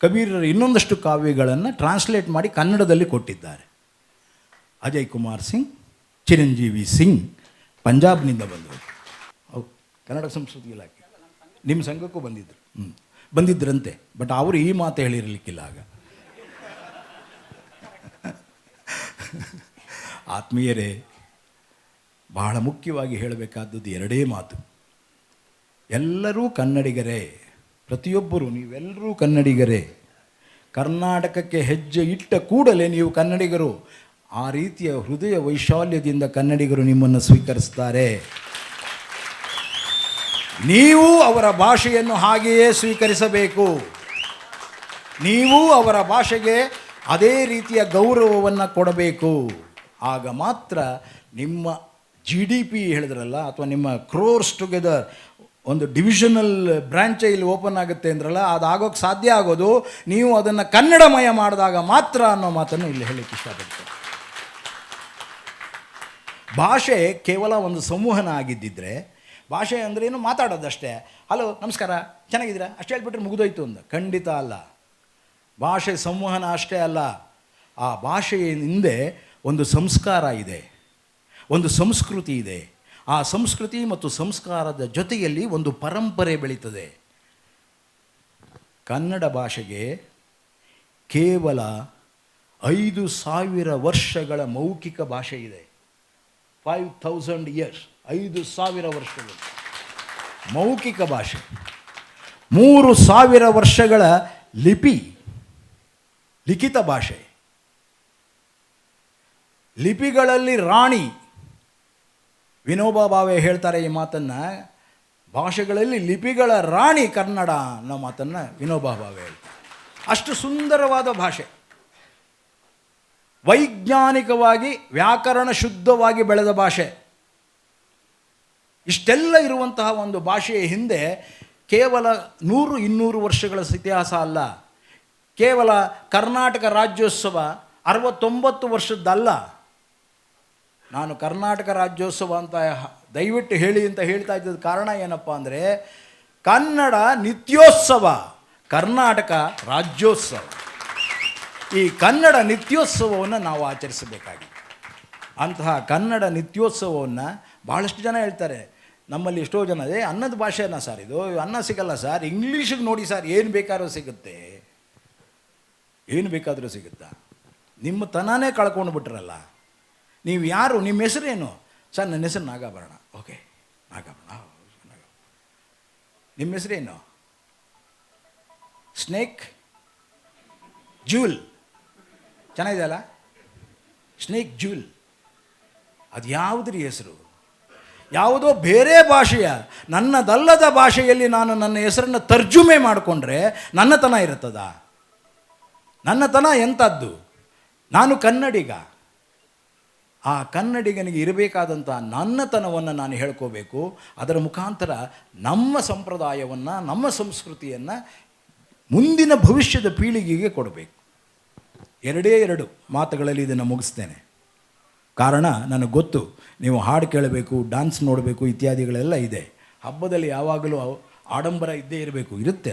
ಕಬೀರರ ಇನ್ನೊಂದಷ್ಟು ಕಾವ್ಯಗಳನ್ನು ಟ್ರಾನ್ಸ್ಲೇಟ್ ಮಾಡಿ ಕನ್ನಡದಲ್ಲಿ ಕೊಟ್ಟಿದ್ದಾರೆ. ಅಜಯ್ ಕುಮಾರ್ ಸಿಂಗ್, ಚಿರಂಜೀವಿ ಸಿಂಗ್ ಪಂಜಾಬ್ನಿಂದ ಬಂದರು. ಹೌದು, ಕನ್ನಡ ಸಂಸ್ಕೃತಿ ಇಲಾಖೆ ನಿಮ್ಮ ಸಂಘಕ್ಕೂ ಬಂದಿದ್ದರು. ಬಂದಿದ್ದರಂತೆ, ಬಟ್ ಅವರು ಈ ಮಾತು ಹೇಳಿರಲಿಕ್ಕಿಲ್ಲ ಆಗ. ಆತ್ಮೀಯರೇ, ಬಹಳ ಮುಖ್ಯವಾಗಿ ಹೇಳಬೇಕಾದದ್ದು ಎರಡೇ ಮಾತು. ಎಲ್ಲರೂ ಕನ್ನಡಿಗರೇ, ಪ್ರತಿಯೊಬ್ಬರು ನೀವೆಲ್ಲರೂ ಕನ್ನಡಿಗರೇ. ಕರ್ನಾಟಕಕ್ಕೆ ಹೆಜ್ಜೆ ಇಟ್ಟ ಕೂಡಲೇ ನೀವು ಕನ್ನಡಿಗರು. ಆ ರೀತಿಯ ಹೃದಯ ವೈಶಾಲ್ಯದಿಂದ ಕನ್ನಡಿಗರು ನಿಮ್ಮನ್ನು ಸ್ವೀಕರಿಸ್ತಾರೆ. ನೀವು ಅವರ ಭಾಷೆಯನ್ನು ಹಾಗೆಯೇ ಸ್ವೀಕರಿಸಬೇಕು. ನೀವು ಅವರ ಭಾಷೆಗೆ ಅದೇ ರೀತಿಯ ಗೌರವವನ್ನು ಕೊಡಬೇಕು. ಆಗ ಮಾತ್ರ ನಿಮ್ಮ GDP ಹೇಳಿದ್ರಲ್ಲ, ಅಥವಾ ನಿಮ್ಮ ಕ್ರೋರ್ಸ್ ಟುಗೆದರ್ ಒಂದು ಡಿವಿಷನಲ್ ಬ್ರಾಂಚ್ ಇಲ್ಲಿ ಓಪನ್ ಆಗುತ್ತೆ ಅಂದ್ರಲ್ಲ, ಅದು ಆಗೋಕ್ಕೆ ಸಾಧ್ಯ ಆಗೋದು ನೀವು ಅದನ್ನು ಕನ್ನಡಮಯ ಮಾಡಿದಾಗ ಮಾತ್ರ ಅನ್ನೋ ಮಾತನ್ನು ಇಲ್ಲಿ ಹೇಳಲಿಕ್ಕೆ ಇಷ್ಟಪಡ್ತೇನೆ. ಭಾಷೆ ಕೇವಲ ಒಂದು ಸಂವಹನ ಆಗಿದ್ದಿದ್ರೆ, ಭಾಷೆ ಅಂದ್ರೇನು ಮಾತಾಡೋದಷ್ಟೇ, ಹಲೋ ನಮಸ್ಕಾರ ಚೆನ್ನಾಗಿದ್ದೀರಾ ಅಷ್ಟೇ ಹೇಳ್ಬಿಟ್ರೆ ಮುಗಿದೋಯ್ತು ಅಂತ. ಖಂಡಿತ ಅಲ್ಲ. ಭಾಷೆ ಸಂವಹನ ಅಷ್ಟೇ ಅಲ್ಲ, ಆ ಭಾಷೆಯ ಹಿಂದೆ ಒಂದು ಸಂಸ್ಕಾರ ಇದೆ, ಒಂದು ಸಂಸ್ಕೃತಿ ಇದೆ. ಆ ಸಂಸ್ಕೃತಿ ಮತ್ತು ಸಂಸ್ಕಾರದ ಜೊತೆಯಲ್ಲಿ ಒಂದು ಪರಂಪರೆ ಬೆಳೀತದೆ. ಕನ್ನಡ ಭಾಷೆಗೆ ಕೇವಲ 5,000 ವರ್ಷಗಳ ಮೌಖಿಕ ಭಾಷೆ ಇದೆ. 5,000 years, 5,000 ವರ್ಷಗಳು ಮೌಖಿಕ ಭಾಷೆ. 3,000 ವರ್ಷಗಳ ಲಿಖಿತ ಭಾಷೆ. ಲಿಪಿಗಳಲ್ಲಿ ರಾಣಿ. ವಿನೋಬಾ ಭಾವೆ ಹೇಳ್ತಾರೆ ಈ ಮಾತನ್ನು, ಭಾಷೆಗಳಲ್ಲಿ ಲಿಪಿಗಳ ರಾಣಿ ಕನ್ನಡ ಅನ್ನೋ ಮಾತನ್ನು ವಿನೋಬಾ ಭಾವೆ ಹೇಳ್ತಾರೆ. ಅಷ್ಟು ಸುಂದರವಾದ ಭಾಷೆ, ವೈಜ್ಞಾನಿಕವಾಗಿ ವ್ಯಾಕರಣ ಶುದ್ಧವಾಗಿ ಬೆಳೆದ ಭಾಷೆ. ಇಷ್ಟೆಲ್ಲ ಇರುವಂತಹ ಒಂದು ಭಾಷೆಯ ಹಿಂದೆ ಕೇವಲ 100-200 ವರ್ಷಗಳ ಇತಿಹಾಸ ಅಲ್ಲ. ಕೇವಲ ಕರ್ನಾಟಕ ರಾಜ್ಯೋತ್ಸವ 69 ವರ್ಷದ್ದಲ್ಲ. ನಾನು ಕರ್ನಾಟಕ ರಾಜ್ಯೋತ್ಸವ ಅಂತ ದಯವಿಟ್ಟು ಹೇಳಿ ಅಂತ ಹೇಳ್ತಾ ಇದ್ದದ ಕಾರಣ ಏನಪ್ಪ ಅಂದರೆ, ಕನ್ನಡ ನಿತ್ಯೋತ್ಸವ, ಕರ್ನಾಟಕ ರಾಜ್ಯೋತ್ಸವ. ಈ ಕನ್ನಡ ನಿತ್ಯೋತ್ಸವವನ್ನು ನಾವು ಆಚರಿಸಬೇಕಾಗಿದೆ. ಅಂತಹ ಕನ್ನಡ ನಿತ್ಯೋತ್ಸವವನ್ನು ಭಾಳಷ್ಟು ಜನ ಹೇಳ್ತಾರೆ. ನಮ್ಮಲ್ಲಿ ಎಷ್ಟೋ ಜನ ಅನ್ನದ ಭಾಷೆನ ಸರ್, ಇದು ಅನ್ನ ಸಿಗಲ್ಲ ಸರ್, ಇಂಗ್ಲೀಷಿಗೆ ನೋಡಿ ಸರ್, ಏನು ಬೇಕಾದ್ರೂ ಸಿಗುತ್ತೆ. ಏನು ಬೇಕಾದರೂ ಸಿಗುತ್ತಾ? ನಿಮ್ಮ ತನನೇ ಕಳ್ಕೊಂಡು ಬಿಟ್ರಲ್ಲ. ನೀವು ಯಾರು? ನಿಮ್ಮ ಹೆಸರೇನು ಸರ್? ನನ್ನ ಹೆಸರು ನಾಗಾಭರಣ. ಓಕೆ, ನಾಗಾಭರಣ. ನಿಮ್ಮ ಹೆಸರೇನು? ಸ್ನೇಕ್ ಜೂಲ್. ಚೆನ್ನಾಗಿದೆಯಲ್ಲ, ಸ್ನೇಕ್ ಜೂಲ್. ಅದು ಯಾವುದ್ರಿ ಹೆಸರು? ಯಾವುದೋ ಬೇರೆ ಭಾಷೆಯ, ನನ್ನದಲ್ಲದ ಭಾಷೆಯಲ್ಲಿ ನಾನು ನನ್ನ ಹೆಸರನ್ನು ತರ್ಜುಮೆ ಮಾಡಿಕೊಂಡ್ರೆ ನನ್ನತನ ಇರುತ್ತದ? ನನ್ನತನ ಎಂಥದ್ದು? ನಾನು ಕನ್ನಡಿಗ. ಆ ಕನ್ನಡಿಗನಿಗೆ ಇರಬೇಕಾದಂಥ ನನ್ನತನವನ್ನು ನಾನು ಹೇಳ್ಕೋಬೇಕು. ಅದರ ಮುಖಾಂತರ ನಮ್ಮ ಸಂಪ್ರದಾಯವನ್ನು, ನಮ್ಮ ಸಂಸ್ಕೃತಿಯನ್ನು ಮುಂದಿನ ಭವಿಷ್ಯದ ಪೀಳಿಗೆಗೆ ಕೊಡಬೇಕು. ಎರಡು ಮಾತುಗಳಲ್ಲಿ ಇದನ್ನು ಮುಗಿಸ್ತೇನೆ. ಕಾರಣ ನನಗೆ ಗೊತ್ತು, ನೀವು ಹಾಡು ಕೇಳಬೇಕು, ಡ್ಯಾನ್ಸ್ ನೋಡಬೇಕು ಇತ್ಯಾದಿಗಳೆಲ್ಲ ಇದೆ. ಹಬ್ಬದಲ್ಲಿ ಯಾವಾಗಲೂ ಆಡಂಬರ ಇದ್ದೇ ಇರುತ್ತೆ,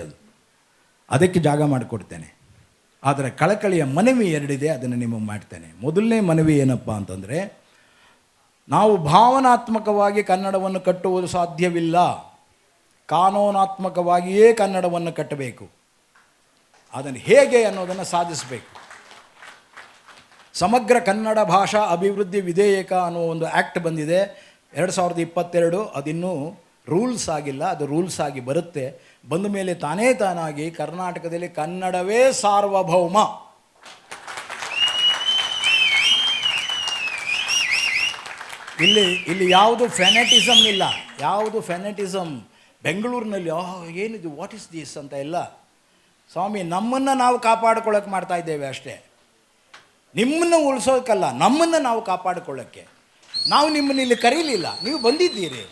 ಅದಕ್ಕೆ ಜಾಗ ಮಾಡಿಕೊಡ್ತೇನೆ. ಆದರೆ ಕಳಕಳಿಯ ಮನವಿ ಎರಡಿದೆ, ಅದನ್ನು ನಿಮಗೆ ಮಾಡ್ತೇನೆ. ಮೊದಲನೇ ಮನವಿ ಏನಪ್ಪ ಅಂತಂದರೆ, ನಾವು ಭಾವನಾತ್ಮಕವಾಗಿ ಕನ್ನಡವನ್ನು ಕಟ್ಟುವುದು ಸಾಧ್ಯವಿಲ್ಲ, ಕಾನೂನಾತ್ಮಕವಾಗಿಯೇ ಕನ್ನಡವನ್ನು ಕಟ್ಟಬೇಕು. ಅದನ್ನು ಹೇಗೆ ಅನ್ನೋದನ್ನು ಸಾಧಿಸಬೇಕು. ಸಮಗ್ರ ಕನ್ನಡ ಭಾಷಾ ಅಭಿವೃದ್ಧಿ ವಿಧೇಯಕ ಅನ್ನೋ ಒಂದು ಆ್ಯಕ್ಟ್ ಬಂದಿದೆ 2022. ಅದಿನ್ನೂ ರೂಲ್ಸ್ ಆಗಿಲ್ಲ, ಅದು ರೂಲ್ಸ್ ಆಗಿ ಬರುತ್ತೆ. ಬಂದ ಮೇಲೆ ತಾನಾಗಿ ಕರ್ನಾಟಕದಲ್ಲಿ ಕನ್ನಡವೇ ಸಾರ್ವಭೌಮ. ಇಲ್ಲಿ ಯಾವುದು ಫೆನೆಟಿಸಮ್ ಇಲ್ಲ, ಯಾವುದು ಫೆನೆಟಿಸಮ್. ಬೆಂಗಳೂರಿನಲ್ಲಿ ಏನಿದು, ವಾಟ್ ಇಸ್ ದಿಸ್ ಅಂತ ಇಲ್ಲ. ಸ್ವಾಮಿ, ನಮ್ಮನ್ನು ನಾವು ಕಾಪಾಡ್ಕೊಳ್ಳೋಕೆ ಮಾಡ್ತಾ ಇದ್ದೇವೆ ಅಷ್ಟೇ. ನಿಮ್ಮನ್ನು ಉಳಿಸೋಕ್ಕಲ್ಲ, ನಮ್ಮನ್ನು ನಾವು ಕಾಪಾಡಿಕೊಳ್ಳೋಕ್ಕೆ. ನಾವು ನಿಮ್ಮನ್ನು ಇಲ್ಲಿ ಕರೀಲಿಲ್ಲ, ನೀವು ಬಂದಿದ್ದೀರಿ.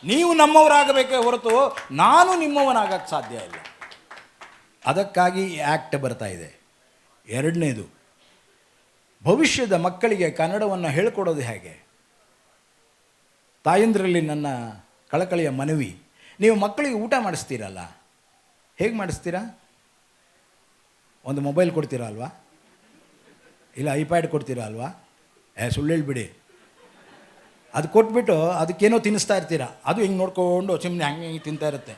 ನೀವು ನಮ್ಮವರಾಗಬೇಕೇ ಹೊರತು ನಾನು ನಿಮ್ಮವನಾಗಕ್ಕೆ ಸಾಧ್ಯ ಇಲ್ಲ. ಅದಕ್ಕಾಗಿ ಈ ಆ್ಯಕ್ಟ್ ಬರ್ತಾ ಇದೆ. ಎರಡನೇದು, ಭವಿಷ್ಯದ ಮಕ್ಕಳಿಗೆ ಕನ್ನಡವನ್ನು ಹೇಳ್ಕೊಡೋದು ಹೇಗೆ. ತಾಯಂದ್ರಲ್ಲಿ ನನ್ನ ಕಳಕಳಿಯ ಮನವಿ, ನೀವು ಮಕ್ಕಳಿಗೆ ಊಟ ಮಾಡಿಸ್ತೀರಲ್ಲ, ಹೇಗೆ ಮಾಡಿಸ್ತೀರಾ? ಒಂದು ಮೊಬೈಲ್ ಕೊಡ್ತೀರಾ ಅಲ್ವಾ, ಇಲ್ಲ ಐಪ್ಯಾಡ್ ಕೊಡ್ತೀರಾ ಅಲ್ವಾ? ಸುಳ್ಳು ಹೇಳ್ಬಿಡಿ. ಅದು ಕೊಟ್ಬಿಟ್ಟು ಅದಕ್ಕೇನೋ ತಿನ್ನಿಸ್ತಾ ಇರ್ತೀರಾ, ಅದು ಹಿಂಗೆ ನೋಡ್ಕೊಂಡು ಸುಮ್ಮನೆ ಹಂಗೆ ತಿಂತಾ ಇರುತ್ತೆ.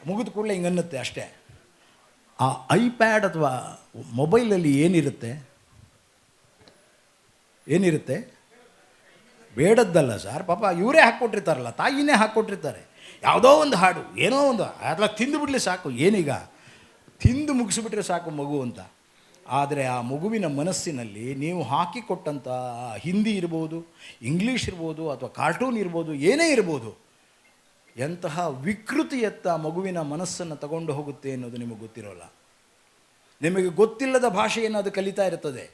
ಮುಗಿದ ಕೂಡಲೇ ಹಿಂಗೆ ಅನ್ನುತ್ತೆ ಅಷ್ಟೇ. ಆ ಐಪ್ಯಾಡ್ ಅಥವಾ ಮೊಬೈಲಲ್ಲಿ ಏನಿರುತ್ತೆ ಬೇಡದ್ದಲ್ಲ ಸರ್. ಪಾಪ ಇವರೇ ಹಾಕ್ಕೊಟ್ಟಿರ್ತಾರಲ್ಲ, ತಾಯಿನೇ ಹಾಕ್ಕೊಟ್ಟಿರ್ತಾರೆ. ಯಾವುದೋ ಒಂದು ಹಾಡು, ಏನೋ ಒಂದು ಅದೆಲ್ಲ ತಿಂದು ಬಿಡಲಿ ಸಾಕು. ಏನೀಗ ತಿಂದು ಮುಗಿಸಿಬಿಟ್ರೆ ಸಾಕು ಮಗು ಅಂತ. ಆದರೆ ಆ ಮಗುವಿನ ಮನಸ್ಸಿನಲ್ಲಿ ನೀವು ಹಾಕಿಕೊಟ್ಟಂಥ ಹಿಂದಿ ಇರ್ಬೋದು, ಇಂಗ್ಲೀಷ್ ಇರ್ಬೋದು, ಅಥವಾ ಕಾರ್ಟೂನ್ ಇರ್ಬೋದು, ಏನೇ ಇರ್ಬೋದು, ಎಂತಹ ವಿಕೃತಿಯತ್ತ ಮಗುವಿನ ಮನಸ್ಸನ್ನು ತಗೊಂಡು ಹೋಗುತ್ತೆ ಅನ್ನೋದು ನಿಮಗೆ ಗೊತ್ತಿರೋಲ್ಲ. ನಿಮಗೆ ಗೊತ್ತಿಲ್ಲದ ಭಾಷೆಯನ್ನು ಅದು ಕಲಿತಾ ಇರ್ತದೆ.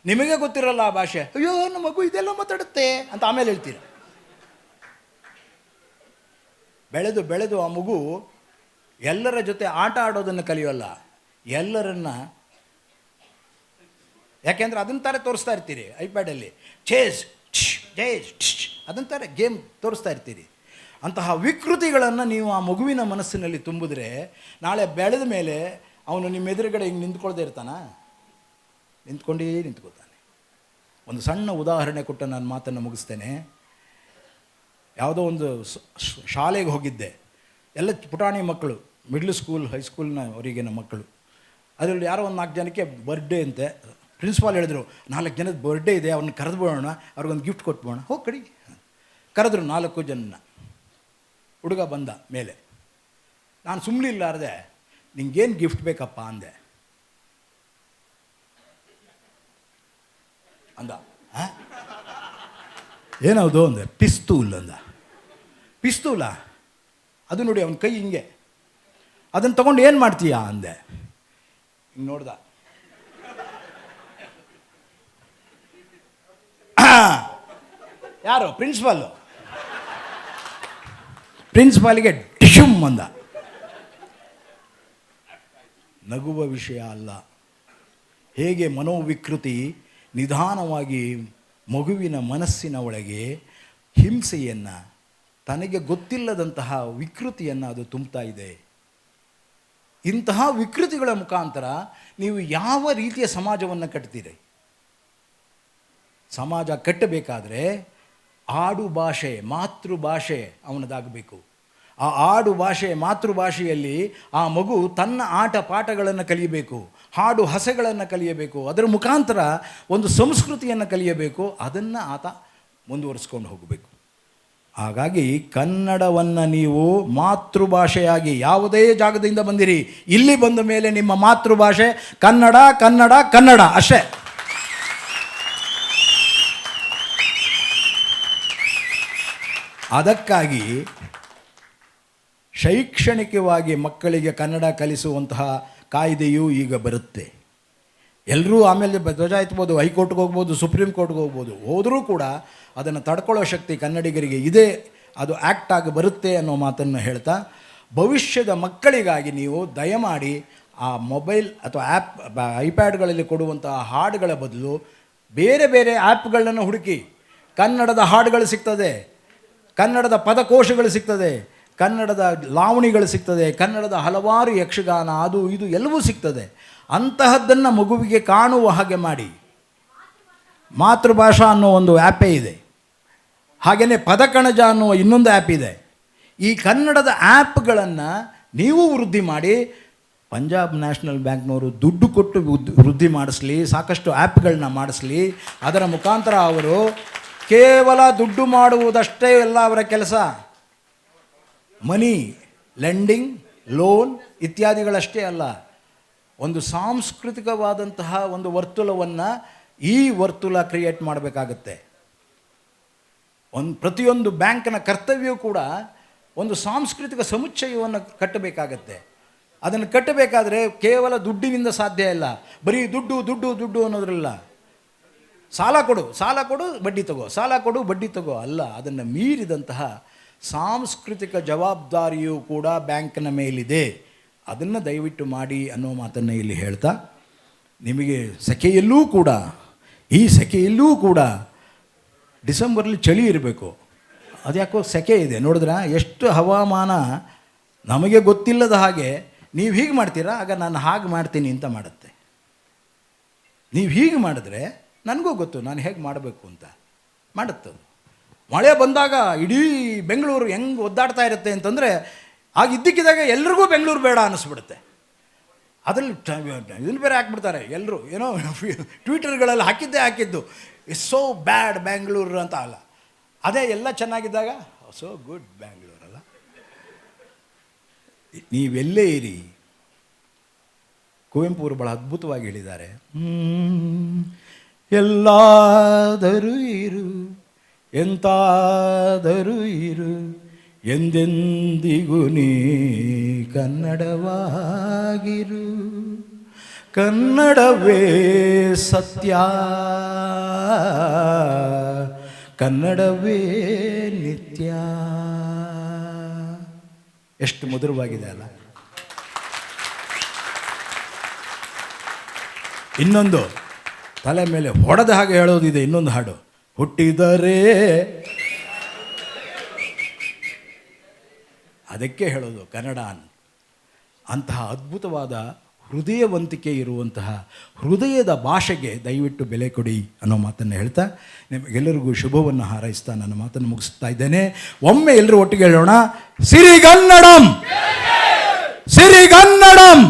ನಿಮಗೆ ಗೊತ್ತಿರಲ್ಲ ಆ ಭಾಷೆ. ಅಯ್ಯೋ, ನಮ್ಮ ಮಗು ಇದೆಲ್ಲ ಮಾತಾಡುತ್ತೆ ಅಂತ ಆಮೇಲೆ ಹೇಳ್ತೀರ. ಬೆಳೆದು ಆ ಮಗು ಎಲ್ಲರ ಜೊತೆ ಆಟ ಆಡೋದನ್ನು ಕಲಿಯೋಲ್ಲ, ಎಲ್ಲರನ್ನ. ಯಾಕೆಂದರೆ ಅದನ್ನ ಥರ ತೋರಿಸ್ತಾ ಇರ್ತೀರಿ ಐಪ್ಯಾಡಲ್ಲಿ, ಚೇಸ್ ಅದನ್ನ ಥರ ಗೇಮ್ ತೋರಿಸ್ತಾ ಇರ್ತೀರಿ. ಅಂತಹ ವಿಕೃತಿಗಳನ್ನು ನೀವು ಆ ಮಗುವಿನ ಮನಸ್ಸಿನಲ್ಲಿ ತುಂಬಿದ್ರೆ, ನಾಳೆ ಬೆಳೆದ ಮೇಲೆ ಅವನು ನಿಮ್ಮ ಎದುರುಗಡೆ ಹಿಂಗೆ ನಿಂತ್ಕೊಳ್ದೇ ಇರ್ತಾನ? ನಿಂತ್ಕೋತಾನೆ. ಒಂದು ಸಣ್ಣ ಉದಾಹರಣೆ ಕೊಟ್ಟು ನಾನು ಮಾತನ್ನು ಮುಗಿಸ್ತೇನೆ. ಯಾವುದೋ ಒಂದು ಶಾಲೆಗೆ ಹೋಗಿದ್ದೆ, ಎಲ್ಲ ಪುಟಾಣಿ ಮಕ್ಕಳು, ಮಿಡ್ಲ್ ಸ್ಕೂಲ್ ಹೈಸ್ಕೂಲ್ನ ಅವರಿಗಿನ ಮಕ್ಕಳು. ಅದರಲ್ಲಿ ಯಾರೋ ಒಂದು 4 ಜನಕ್ಕೆ ಬರ್ಡೇ ಅಂತೆ. ಪ್ರಿನ್ಸಿಪಾಲ್ ಹೇಳಿದ್ರು, 4 ಜನದ ಬರ್ಡೇ ಇದೆ, ಅವ್ರನ್ನ ಕರೆದು ಬಿಡೋಣ, ಅವ್ರಿಗೊಂದು ಗಿಫ್ಟ್ ಕೊಟ್ಬಿಡೋಣ. ಹೋಗಿ ಕಡಿ ಕರೆದ್ರು 4 ಜನ. ಹುಡುಗ ಬಂದ ಮೇಲೆ, ನಾನು ಸುಮ್ಮನೆ ಇಲ್ಲಾರ್ದೆ, ನಿಂಗೇನು ಗಿಫ್ಟ್ ಬೇಕಪ್ಪ ಅಂದೆ. ಅಂದ, ಏನದು ಅಂದೆ. ಪಿಸ್ತೂಲ್ ಅಂದ. ಪಿಸ್ತೂಲ? ಅದು ನೋಡಿ ಅವನ ಕೈ ಹಿಂಗೆ, ಅದನ್ನು ತಗೊಂಡು ಏನು ಮಾಡ್ತೀಯಾ ಅಂದೆ. ಹಿಂಗೆ ನೋಡ್ದ. ಯಾರು? ಪ್ರಿನ್ಸಿಪಾಲಿಗೆ ಡಿಶುಮ್ ಅಂದ. ನಗುವ ವಿಷಯ ಅಲ್ಲ. ಹೇಗೆ ಮನೋವಿಕೃತಿ ನಿಧಾನವಾಗಿ ಮಗುವಿನ ಮನಸ್ಸಿನ ಒಳಗೆ ಹಿಂಸೆಯನ್ನು, ತನಗೆ ಗೊತ್ತಿಲ್ಲದಂತಹ ವಿಕೃತಿಯನ್ನು ಅದು ತುಂಬ್ತಾ ಇದೆ. ಇಂತಹ ವಿಕೃತಿಗಳ ಮುಖಾಂತರ ನೀವು ಯಾವ ರೀತಿಯ ಸಮಾಜವನ್ನು ಕಟ್ತೀರಿ? ಸಮಾಜ ಕಟ್ಟಬೇಕಾದ್ರೆ ಆಡು ಭಾಷೆ, ಮಾತೃಭಾಷೆ ಅವನದಾಗಬೇಕು. ಆ ಆಡು ಭಾಷೆ, ಮಾತೃಭಾಷೆಯಲ್ಲಿ ಆ ಮಗು ತನ್ನ ಆಟ ಪಾಠಗಳನ್ನು ಕಲಿಯಬೇಕು, ಹಾಡು ಹಸೆಗಳನ್ನು ಕಲಿಯಬೇಕು, ಅದರ ಮುಖಾಂತರ ಒಂದು ಸಂಸ್ಕೃತಿಯನ್ನು ಕಲಿಯಬೇಕು. ಅದನ್ನು ಆತ ಮುಂದುವರಿಸ್ಕೊಂಡು ಹೋಗಬೇಕು. ಹಾಗಾಗಿ ಕನ್ನಡವನ್ನು ನೀವು ಮಾತೃಭಾಷೆಯಾಗಿ, ಯಾವುದೇ ಜಾಗದಿಂದ ಬಂದಿರಿ, ಇಲ್ಲಿ ಬಂದ ಮೇಲೆ ನಿಮ್ಮ ಮಾತೃಭಾಷೆ ಕನ್ನಡ, ಕನ್ನಡ, ಕನ್ನಡ ಅಷ್ಟೇ. ಅದಕ್ಕಾಗಿ ಶೈಕ್ಷಣಿಕವಾಗಿ ಮಕ್ಕಳಿಗೆ ಕನ್ನಡ ಕಲಿಸುವಂತಹ ಕಾಯ್ದೆಯೂ ಈಗ ಬರುತ್ತೆ. ಎಲ್ಲರೂ ಆಮೇಲೆ ಧ್ವಜ ಎತ್ಬೋದು, ಹೈಕೋರ್ಟ್ಗೆ ಹೋಗ್ಬೋದು, ಸುಪ್ರೀಂ ಕೋರ್ಟ್ಗೆ ಹೋಗ್ಬೋದು. ಹೋದರೂ ಕೂಡ ಅದನ್ನು ತಡ್ಕೊಳ್ಳೋ ಶಕ್ತಿ ಕನ್ನಡಿಗರಿಗೆ ಇದೆ. ಅದು ಆ್ಯಕ್ಟ್ ಆಗಿ ಬರುತ್ತೆ ಅನ್ನೋ ಮಾತನ್ನು ಹೇಳ್ತಾ, ಭವಿಷ್ಯದ ಮಕ್ಕಳಿಗಾಗಿ ನೀವು ದಯಮಾಡಿ ಆ ಮೊಬೈಲ್ ಅಥವಾ ಐಪ್ಯಾಡ್ಗಳಲ್ಲಿ ಕೊಡುವಂತಹ ಹಾಡುಗಳ ಬದಲು ಬೇರೆ ಬೇರೆ ಆ್ಯಪ್ಗಳನ್ನು ಹುಡುಕಿ ಕನ್ನಡದ ಹಾಡುಗಳು ಸಿಗ್ತದೆ, ಕನ್ನಡದ ಪದಕೋಶಗಳು ಸಿಗ್ತದೆ, ಕನ್ನಡದ ಲಾವಣಿಗಳು ಸಿಗ್ತದೆ, ಕನ್ನಡದ ಹಲವಾರು ಯಕ್ಷಗಾನ ಅದು ಇದು ಎಲ್ಲವೂ ಸಿಗ್ತದೆ. ಅಂತಹದ್ದನ್ನು ಮಗುವಿಗೆ ಕಾಣುವ ಹಾಗೆ ಮಾಡಿ. ಮಾತೃಭಾಷಾ ಅನ್ನೋ ಒಂದು ಆ್ಯಪೇ ಇದೆ, ಹಾಗೆಯೇ ಪದಕಣಜ ಅನ್ನುವ ಇನ್ನೊಂದು ಆ್ಯಪ್ ಇದೆ. ಈ ಕನ್ನಡದ ಆ್ಯಪ್ಗಳನ್ನು ನೀವು ವೃದ್ಧಿ ಮಾಡಿ. ಪಂಜಾಬ್ ನ್ಯಾಷನಲ್ ಬ್ಯಾಂಕ್ನವರು ದುಡ್ಡು ಕೊಟ್ಟು ವೃದ್ಧಿ ಮಾಡಿಸ್ಲಿ, ಸಾಕಷ್ಟು ಆ್ಯಪ್ಗಳನ್ನ ಮಾಡಿಸ್ಲಿ. ಅದರ ಮುಖಾಂತರ ಅವರು ಕೇವಲ ದುಡ್ಡು ಮಾಡುವುದಷ್ಟೇ ಎಲ್ಲ ಅವರ ಕೆಲಸ. ಮನಿ ಲೆಂಡಿಂಗ್, ಲೋನ್ ಇತ್ಯಾದಿಗಳಷ್ಟೇ ಅಲ್ಲ, ಒಂದು ಸಾಂಸ್ಕೃತಿಕವಾದಂತಹ ಒಂದು ವರ್ತುಲವನ್ನು ಈ ವರ್ತುಲ ಕ್ರಿಯೇಟ್ ಮಾಡಬೇಕಾಗತ್ತೆ. ಪ್ರತಿಯೊಂದು ಬ್ಯಾಂಕ್ನ ಕರ್ತವ್ಯವೂ ಕೂಡ ಒಂದು ಸಾಂಸ್ಕೃತಿಕ ಸಮುಚ್ಚಯವನ್ನು ಕಟ್ಟಬೇಕಾಗತ್ತೆ. ಅದನ್ನು ಕಟ್ಟಬೇಕಾದ್ರೆ ಕೇವಲ ದುಡ್ಡಿನಿಂದ ಸಾಧ್ಯ ಇಲ್ಲ. ಬರೀ ದುಡ್ಡು ದುಡ್ಡು ದುಡ್ಡು ಅನ್ನೋದ್ರಲ್ಲ. ಸಾಲ ಕೊಡು ಬಡ್ಡಿ ತಗೋ, ಸಾಲ ಕೊಡು ಬಡ್ಡಿ ತಗೋ ಅಲ್ಲ. ಅದನ್ನು ಮೀರಿದಂತಹ ಸಾಂಸ್ಕೃತಿಕ ಜವಾಬ್ದಾರಿಯೂ ಕೂಡ ಬ್ಯಾಂಕ್ನ ಮೇಲಿದೆ. ಅದನ್ನು ದಯವಿಟ್ಟು ಮಾಡಿ ಅನ್ನೋ ಮಾತನ್ನು ಇಲ್ಲಿ ಹೇಳ್ತಾ, ನಿಮಗೆ ಈ ಸೆಕೆಯಲ್ಲೂ ಕೂಡ ಡಿಸೆಂಬರ್ಲಿ ಚಳಿ ಇರಬೇಕು. ಅದ್ಯಾಕೋ ಸೆಕೆ ಇದೆ ನೋಡಿದ್ರೆ, ಎಷ್ಟು ಹವಾಮಾನ ನಮಗೆ ಗೊತ್ತಿಲ್ಲದ ಹಾಗೆ ನೀವು ಹೀಗೆ ಮಾಡ್ತೀರಾ, ಆಗ ನಾನು ಹಾಗೆ ಮಾಡ್ತೀನಿ ಅಂತ ಮಾಡುತ್ತೆ. ನೀವು ಹೀಗೆ ಮಾಡಿದ್ರೆ ನನಗೂ ಗೊತ್ತು ನಾನು ಹೇಗೆ ಮಾಡಬೇಕು ಅಂತ ಮಾಡುತ್ತದು. ಮಳೆ ಬಂದಾಗ ಇಡೀ ಬೆಂಗಳೂರು ಹೆಂಗೆ ಒದ್ದಾಡ್ತಾ ಇರುತ್ತೆ ಅಂತಂದರೆ, ಆಗ ಇದ್ದಕ್ಕಿದ್ದಾಗ ಎಲ್ರಿಗೂ ಬೆಂಗಳೂರು ಬೇಡ ಅನ್ನಿಸ್ಬಿಡುತ್ತೆ. ಅದರಲ್ಲಿ ಇದನ್ನು ಬೇರೆ ಹಾಕ್ಬಿಡ್ತಾರೆ ಎಲ್ಲರೂ, ಏನೋ ಟ್ವಿಟರ್ಗಳಲ್ಲಿ ಹಾಕಿದ್ದು ಇಟ್ಸ್ ಸೋ ಬ್ಯಾಡ್ ಬ್ಯಾಂಗ್ಳೂರು ಅಂತ. ಅಲ್ಲ, ಅದೇ ಎಲ್ಲ ಚೆನ್ನಾಗಿದ್ದಾಗ ಸೋ ಗುಡ್ ಬ್ಯಾಂಗ್ಳೂರಲ್ಲ. ನೀವೆಲ್ಲೇ ಇರಿ, ಕುವೆಂಪು ಅವರು ಬಹಳ ಅದ್ಭುತವಾಗಿ ಹೇಳಿದ್ದಾರೆ, ಎಲ್ಲಾದರೂ ಇರು ಎಂತಾದರೂ ಇರು ಎಂದೆಂದಿಗೂ ನೀ ಕನ್ನಡವಾಗಿರು, ಕನ್ನಡವೇ ಸತ್ಯ, ಕನ್ನಡವೇ ನಿತ್ಯ. ಎಷ್ಟು ಮಧುರವಾಗಿದೆ ಅಲ್ಲ. ಇನ್ನೊಂದು ತಲೆ ಮೇಲೆ ಹೊಡೆದ ಹಾಗೆ ಹೇಳೋದಿದೆ, ಇನ್ನೊಂದು ಹಾಡು, ಹುಟ್ಟಿದರೆ ಅದಕ್ಕೆ ಹೇಳೋದು ಕನ್ನಡ. ಅಂತಹ ಅದ್ಭುತವಾದ ಹೃದಯವಂತಿಕೆ ಇರುವಂತಹ ಹೃದಯದ ಭಾಷೆಗೆ ದಯವಿಟ್ಟು ಬೆಲೆ ಕೊಡಿ ಅನ್ನೋ ಮಾತನ್ನು ಹೇಳ್ತಾ ನಿಮಗೆಲ್ಲರಿಗೂ ಶುಭವನ್ನು ಹಾರೈಸ್ತಾ ನನ್ನ ಮಾತನ್ನು ಮುಗಿಸ್ತಾ ಇದ್ದೇನೆ. ಒಮ್ಮೆ ಎಲ್ಲರೂ ಒಟ್ಟಿಗೆ ಹೇಳೋಣ, ಸಿರಿಗನ್ನಡಂ, ಸಿರಿಗನ್ನಡಂ.